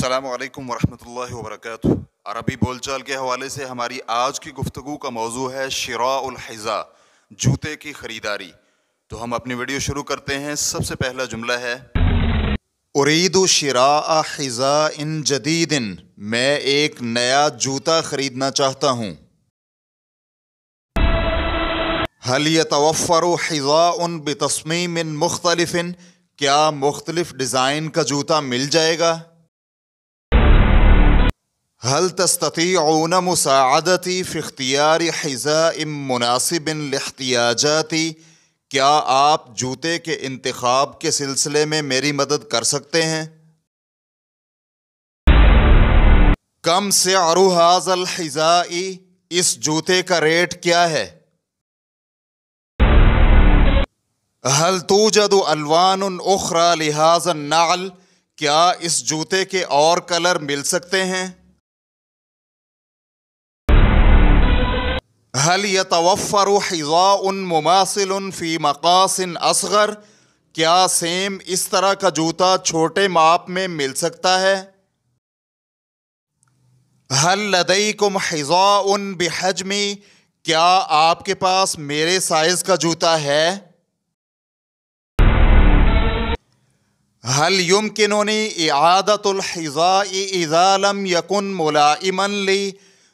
السلام علیکم ورحمۃ اللہ وبرکاتہ۔ عربی بول چال کے حوالے سے ہماری آج کی گفتگو کا موضوع ہے شراء الحذاء، جوتے کی خریداری۔ تو ہم اپنی ویڈیو شروع کرتے ہیں۔ سب سے پہلا جملہ ہے ارید شراء حذاء جدید، میں ایک نیا جوتا خریدنا چاہتا ہوں۔ هل يتوفر حذاء بتصمیم مختلف، کیا مختلف ڈیزائن کا جوتا مل جائے گا؟ هل تستطيعون مساعدتي في اختیار حذاء مناسب لاحتیاجاتي، کیا آپ جوتے کے انتخاب کے سلسلے میں میری مدد کر سکتے ہیں؟ کم سعر هذا الحذاء، اس جوتے کا ریٹ کیا ہے؟ هل توجد الوان اخرى لهذا النعل، کیا اس جوتے کے اور کلر مل سکتے ہیں؟ هل يتوفر حذاء مماثل في مقاس اصغر، کیا سیم اس طرح کا جوتا چھوٹے ماپ میں مل سکتا ہے؟ هل لديكم حذاء بحجمي، کیا آپ کے پاس میرے سائز کا جوتا ہے؟ هل يمكنني إعادة الحذاء إذا لم يكن ملائما لي،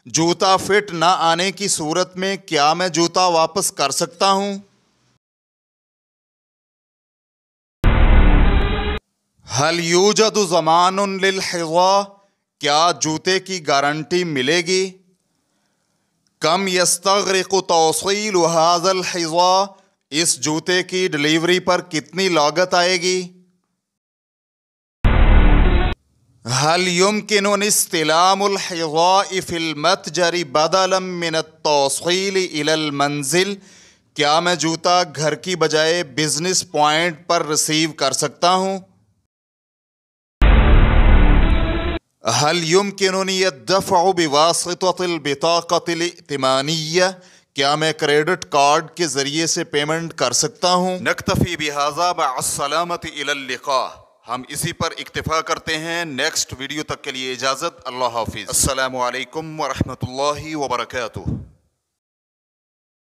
جوتا فٹ نہ آنے کی صورت میں کیا میں جوتا واپس کر سکتا ہوں؟ هل يوجد ضمان للحذاء، کیا جوتے کی گارنٹی ملے گی؟ کم يستغرق توصيل هذا الحذاء، اس جوتے کی ڈلیوری پر کتنی لاگت آئے گی؟ هل يمكنني استلام الحذاء في المتجر بدلا من التوصيل إلى المنزل، کیا میں جوتا گھر کی بجائے بزنس پوائنٹ پر ریسیو کر سکتا ہوں؟ هل يمكنني الدفع بواسطة البطاقة الائتمانية، کیا میں کریڈٹ کارڈ کے ذریعے سے پیمنٹ کر سکتا ہوں؟ نکتفی بہذا مع السلامة إلى اللقاء، ہم اسی پر اکتفا کرتے ہیں۔ نیکسٹ ویڈیو تک کے لیے اجازت، اللہ حافظ، السلام علیکم ورحمۃ اللہ وبرکاتہ۔